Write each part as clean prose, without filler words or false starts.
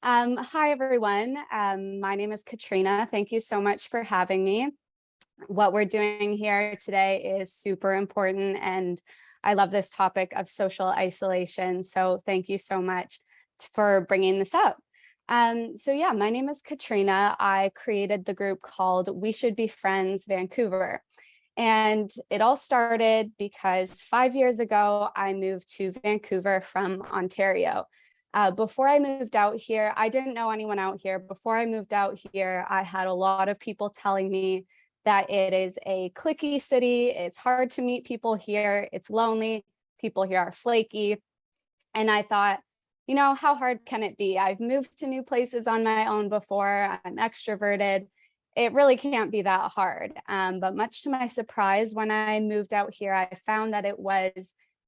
Hi, everyone. My name is Katrina. Thank you so much for having me. What we're doing here today is super important, and I love this topic of social isolation. So thank you so much for bringing this up. Yeah, my name is Katrina. I created the group called We Should Be Friends Vancouver. And it all started because 5 years ago, I moved to Vancouver from Ontario. Before I moved out here, I didn't know anyone out here. Before I moved out here, I had a lot of people telling me that it is a cliquey city. It's hard to meet people here. It's lonely. People here are flaky. And I thought, how hard can it be? I've moved to new places on my own before. I'm extroverted. It really can't be that hard. But much to my surprise, when I moved out here, I found that it was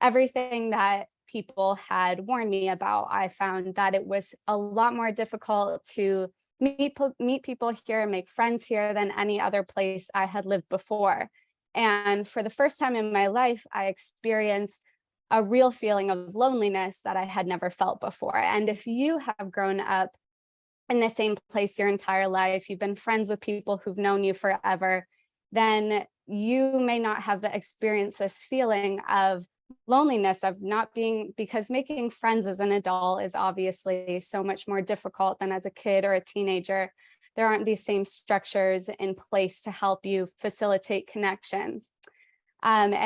everything that people had warned me about. I found that it was a lot more difficult to meet people here and make friends here than any other place I had lived before. And for the first time in my life, I experienced a real feeling of loneliness that I had never felt before. And if you have grown up in the same place your entire life, you've been friends with people who've known you forever, then you may not have experienced this feeling of loneliness of not being, because making friends as an adult is obviously so much more difficult than as a kid or a teenager. There aren't these same structures in place to help you facilitate connections. For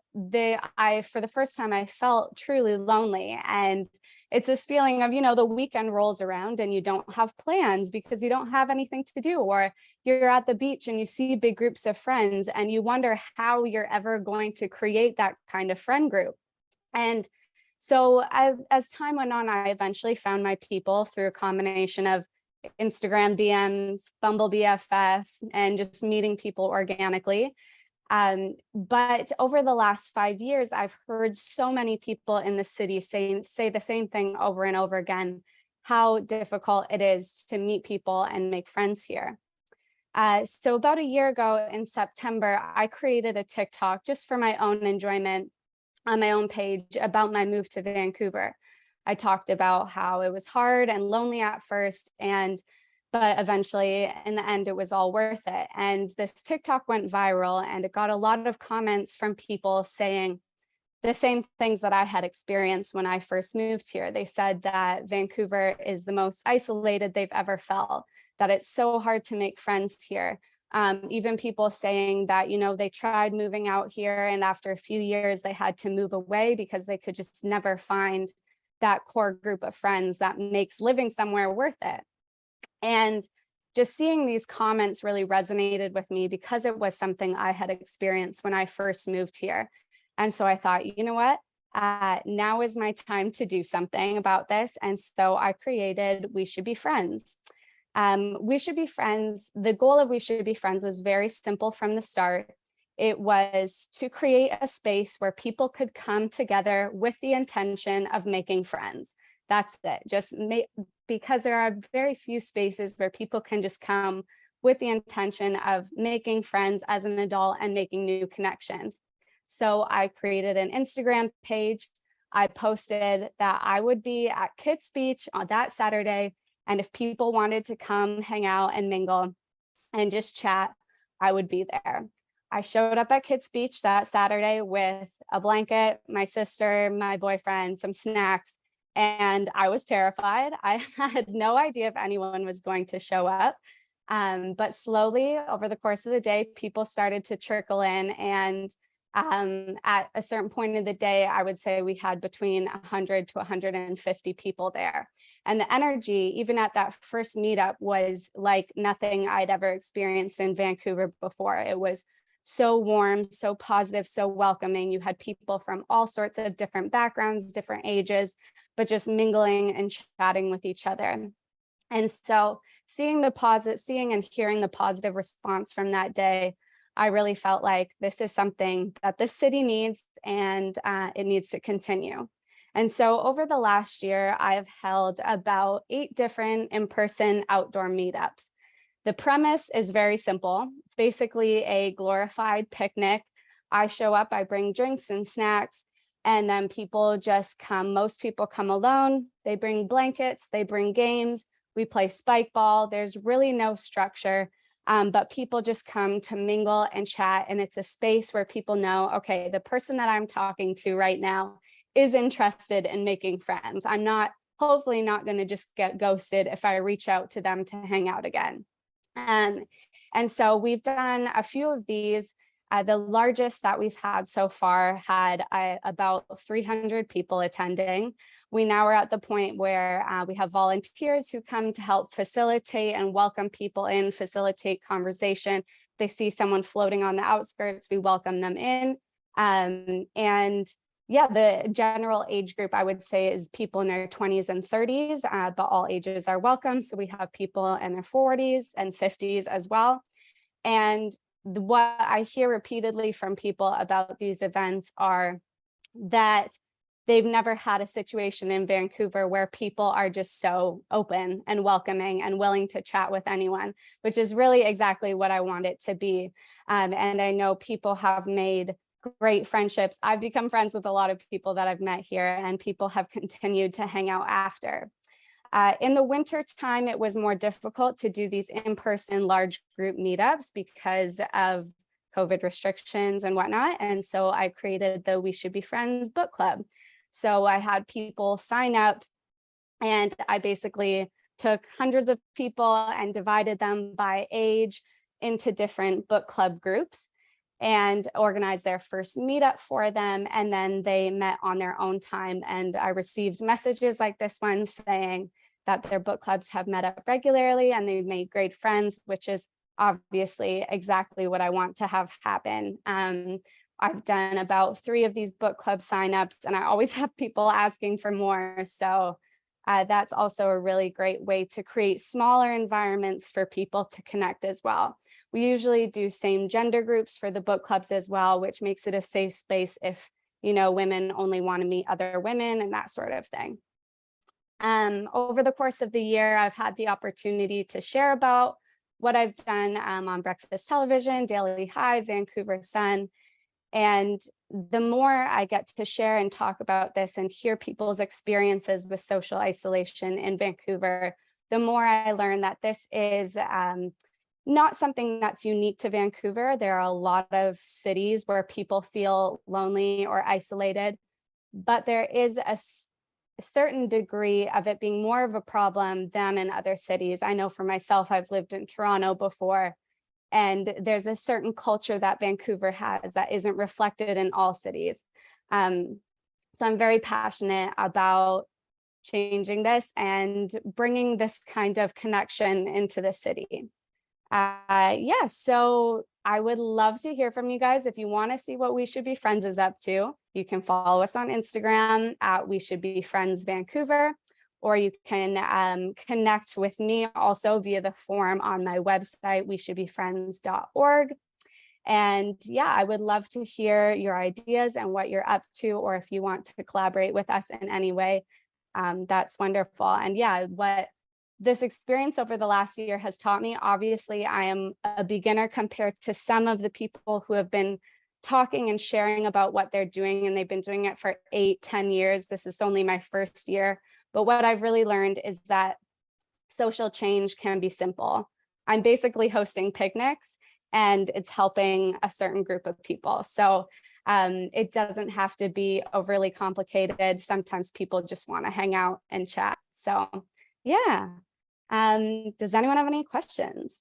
the first time, I felt truly lonely. And it's this feeling of, the weekend rolls around and you don't have plans because you don't have anything to do, or you're at the beach and you see big groups of friends and you wonder how you're ever going to create that kind of friend group. And so as time went on, I eventually found my people through a combination of Instagram DMs, Bumble BFF, and just meeting people organically. But over the last 5 years, I've heard so many people in the city say the same thing over and over again, how difficult it is to meet people and make friends here. So about a year ago in September, I created a TikTok just for my own enjoyment on my own page about my move to Vancouver. I talked about how it was hard and lonely at first, but eventually in the end, it was all worth it. And this TikTok went viral and it got a lot of comments from people saying the same things that I had experienced when I first moved here. They said that Vancouver is the most isolated they've ever felt, that it's so hard to make friends here. Even people saying that, they tried moving out here and after a few years, they had to move away because they could just never find that core group of friends that makes living somewhere worth it. And just seeing these comments really resonated with me because it was something I had experienced when I first moved here. And so I thought, you know what? Now is my time to do something about this. And so I created We Should Be Friends. We Should Be Friends. The goal of We Should Be Friends was very simple from the start. It was to create a space where people could come together with the intention of making friends. That's it. Because there are very few spaces where people can just come with the intention of making friends as an adult and making new connections. So I created an Instagram page. I posted that I would be at Kids Beach on that Saturday. And if people wanted to come hang out and mingle and just chat, I would be there. I showed up at Kids Beach that Saturday with a blanket, my sister, my boyfriend, some snacks. And I was terrified. I had no idea if anyone was going to show up. But slowly over the course of the day, people started to trickle in. And at a certain point in the day, I would say we had between 100 to 150 people there. And the energy, even at that first meetup, was like nothing I'd ever experienced in Vancouver before. It was so warm, so positive, so welcoming. You had people from all sorts of different backgrounds, different ages, but just mingling and chatting with each other. And so seeing and hearing the positive response from that day, I really felt like this is something that the city needs and it needs to continue. And so over the last year, I've held about 8 different in-person outdoor meetups. The premise is very simple. It's basically a glorified picnic. I show up, I bring drinks and snacks. And then people just come, most people come alone, they bring blankets, they bring games, we play spike ball. There's really no structure, but people just come to mingle and chat. And it's a space where people know, okay, the person that I'm talking to right now is interested in making friends. I'm not, hopefully not going to just get ghosted if I reach out to them to hang out again. And so we've done a few of these. The largest that we've had so far had about 300 people attending. We now are at the point where we have volunteers who come to help facilitate and welcome people in, facilitate conversation. They see someone floating on the outskirts, we welcome them in. And yeah, the general age group, I would say, is people in their 20s and 30s, but all ages are welcome. So we have people in their 40s and 50s as well. And what I hear repeatedly from people about these events are that they've never had a situation in Vancouver where people are just so open and welcoming and willing to chat with anyone, which is really exactly what I want it to be. And I know people have made great friendships. I've become friends with a lot of people that I've met here, and people have continued to hang out after. In the winter time, it was more difficult to do these in-person large group meetups because of COVID restrictions and whatnot. And so I created the We Should Be Friends book club. So I had people sign up, and I basically took hundreds of people and divided them by age into different book club groups and organized their first meetup for them. And then they met on their own time. And I received messages like this one saying that their book clubs have met up regularly and they've made great friends, which is obviously exactly what I want to have happen. I've done about 3 of these book club signups, and I always have people asking for more. So that's also a really great way to create smaller environments for people to connect as well. We usually do same gender groups for the book clubs as well, which makes it a safe space if, you know, women only want to meet other women and that sort of thing. Over the course of the year, I've had the opportunity to share about what I've done on Breakfast Television, Daily Hive, Vancouver Sun. And the more I get to share and talk about this and hear people's experiences with social isolation in Vancouver, the more I learn that this is not something that's unique to Vancouver. There are a lot of cities where people feel lonely or isolated, but there is a certain degree of it being more of a problem than in other cities. I know for myself, I've lived in Toronto before, and there's a certain culture that Vancouver has that isn't reflected in all cities. So I'm very passionate about changing this and bringing this kind of connection into the city. Yeah, so I would love to hear from you guys. If you want to see what We Should Be Friends is up to, you can follow us on Instagram at We Should Be Friends Vancouver, or you can connect with me also via the form on my website, weshouldbefriends.org. And yeah, I would love to hear your ideas and what you're up to, or if you want to collaborate with us in any way, that's wonderful. And yeah, what this experience over the last year has taught me, obviously, I am a beginner compared to some of the people who have been talking and sharing about what they're doing, and they've been doing it for 8-10 years. This is only my first year. But what I've really learned is that social change can be simple. I'm basically hosting picnics, and it's helping a certain group of people. So it doesn't have to be overly complicated. Sometimes people just want to hang out and chat. So yeah. Does anyone have any questions?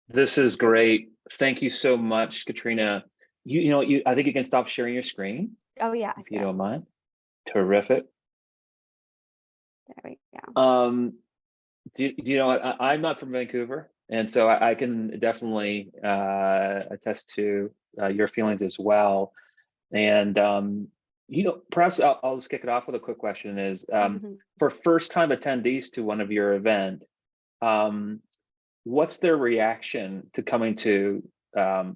This is great. Thank you so much, Katrina. I think you can stop sharing your screen. Oh yeah. If you don't mind. Terrific. There we go. Do you know, I'm not from Vancouver, and so I can definitely attest to your feelings as well. And perhaps I'll just kick it off with a quick question: is for first-time attendees to one of your event, what's their reaction to coming to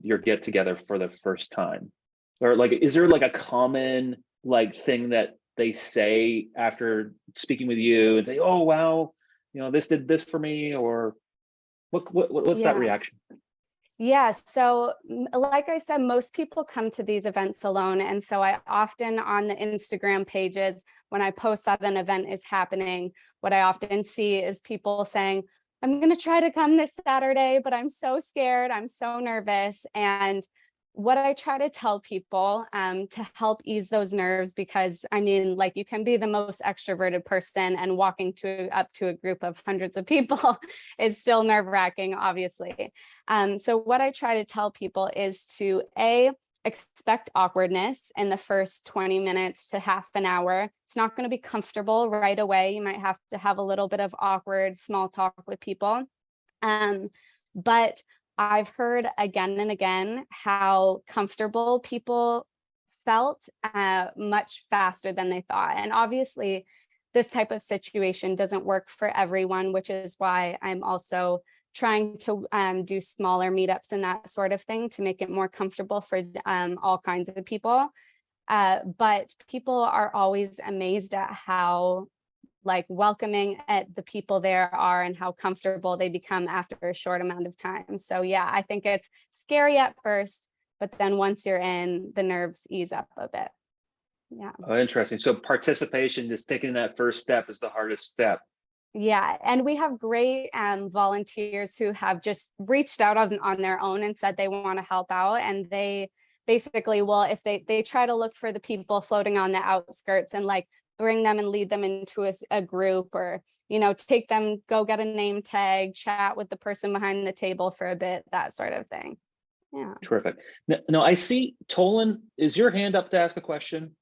your get-together for the first time? Or like, is there like a common thing that they say after speaking with you and say, "Oh wow, this did this for me," or what's that reaction? Yeah, so like I said, most people come to these events alone. And so I often on the Instagram pages, when I post that an event is happening, what I often see is people saying, I'm going to try to come this Saturday, but I'm so scared. I'm so nervous. And what I try to tell people to help ease those nerves, because I mean, like you can be the most extroverted person and walking up to a group of hundreds of people is still nerve wracking, obviously. So what I try to tell people is to expect awkwardness in the first 20 minutes to half an hour. It's not going to be comfortable right away. You might have to have a little bit of awkward small talk with people. But I've heard again and again how comfortable people felt much faster than they thought. And obviously, this type of situation doesn't work for everyone, which is why I'm also trying to do smaller meetups and that sort of thing to make it more comfortable for all kinds of people. But people are always amazed at how like welcoming at the people there are and how comfortable they become after a short amount of time. So yeah, I think it's scary at first, but then once you're in, the nerves ease up a bit. Yeah. Oh, interesting. So participation, just taking that first step, is the hardest step. Yeah, and we have great volunteers who have just reached out on their own and said they want to help out, and they basically will, if they try to look for the people floating on the outskirts and like bring them and lead them into a group, or take them, go get a name tag, chat with the person behind the table for a bit, that sort of thing. Yeah. Terrific. No, I see Tolan, is your hand up to ask a question?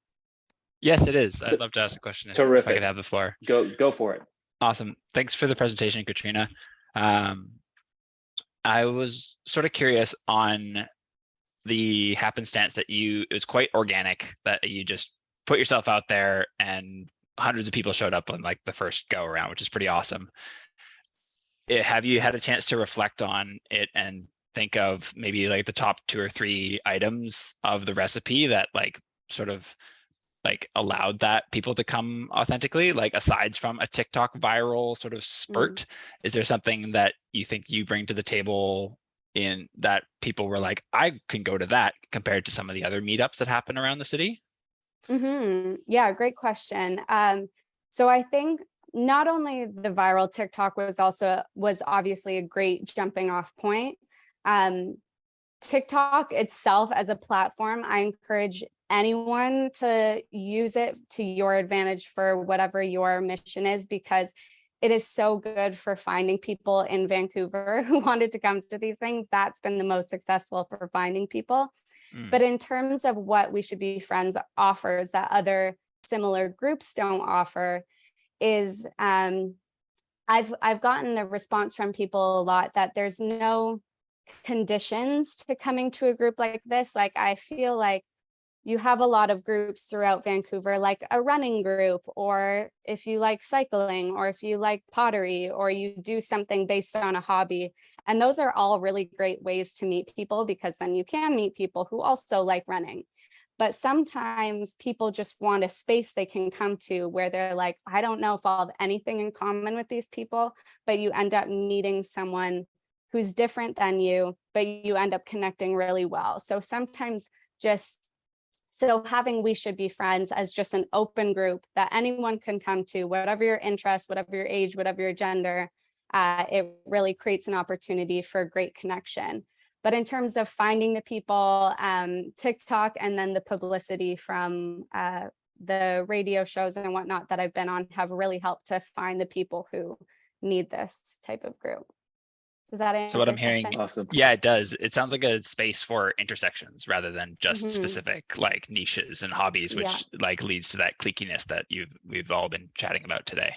Yes, it is. I'd love to ask a question if I could have the floor. Go for it. Awesome. Thanks for the presentation, Katrina. I was sort of curious on the happenstance that it was quite organic, that you just put yourself out there and hundreds of people showed up on like the first go around, which is pretty awesome. Have you had a chance to reflect on it and think of maybe like the top 2 or 3 items of the recipe that like sort of like allowed that people to come authentically, like aside from a TikTok viral sort of spurt? Is there something that you think you bring to the table in that people were like, I can go to that, compared to some of the other meetups that happen around the city? Yeah, great question. So I think not only the viral TikTok was obviously a great jumping off point. TikTok itself as a platform, I encourage anyone to use it to your advantage for whatever your mission is, because it is so good for finding people in Vancouver who wanted to come to these things. That's been the most successful for finding people. But in terms of what We Should Be Friends offers that other similar groups don't offer is I've gotten the response from people a lot that there's no conditions to coming to a group like this. Like I feel like you have a lot of groups throughout Vancouver, like a running group, or if you like cycling, or if you like pottery, or you do something based on a hobby. And those are all really great ways to meet people, because then you can meet people who also like running. But sometimes people just want a space they can come to where they're like, I don't know if I'll have anything in common with these people, but you end up meeting someone who's different than you, but you end up connecting really well. So sometimes having We Should Be Friends as just an open group that anyone can come to, whatever your interest, whatever your age, whatever your gender, it really creates an opportunity for great connection. But in terms of finding the people, TikTok and then the publicity from the radio shows and whatnot that I've been on have really helped to find the people who need this type of group. Does that answer? So what I'm hearing, awesome. Yeah, it does. It sounds like a space for intersections rather than just specific like niches and hobbies, which like leads to that cliquiness that we've all been chatting about today.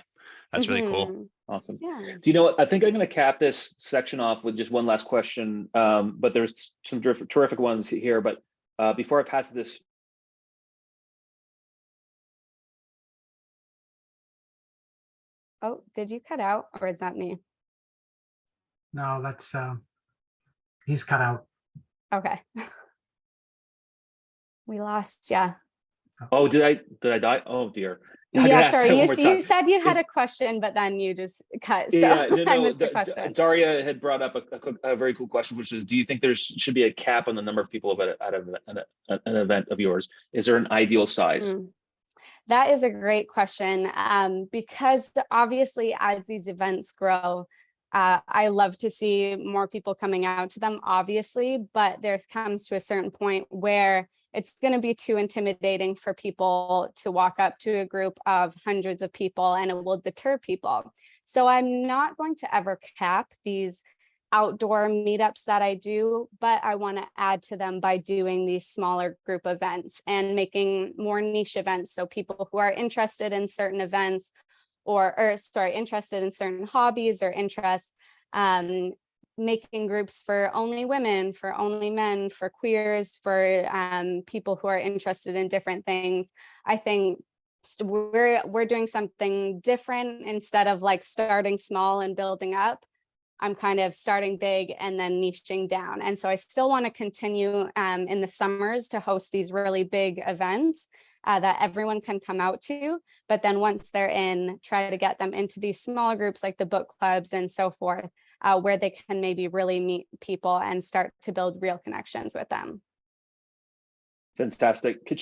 That's really cool. Awesome. Yeah. Do you know what? I think I'm going to cap this section off with just one last question. But there's some terrific ones here. But before I pass this. Oh, did you cut out, or is that me? No, that's he's cut out. Okay. We lost, yeah. Oh, did I die? Oh dear. I'm gonna Yeah, ask sorry, that one you, more you time. said you had Is- a question, but then you just cut, so Yeah, no, I no. missed the question. Daria had brought up a very cool question, which is, do you think there should be a cap on the number of people at an event of yours? Is there an ideal size? That is a great question, because obviously as these events grow, I love to see more people coming out to them, obviously, but there comes to a certain point where it's going to be too intimidating for people to walk up to a group of hundreds of people, and it will deter people. So I'm not going to ever cap these outdoor meetups that I do, but I want to add to them by doing these smaller group events and making more niche events. So people who are interested in certain events or sorry, interested in certain hobbies or interests, making groups for only women, for only men, for queers, for people who are interested in different things. I think we're doing something different. Instead of like starting small and building up, I'm kind of starting big and then niching down. And so I still want to continue in the summers to host these really big events that everyone can come out to. But then once they're in, try to get them into these smaller groups like the book clubs and so forth, where they can maybe really meet people and start to build real connections with them. Fantastic.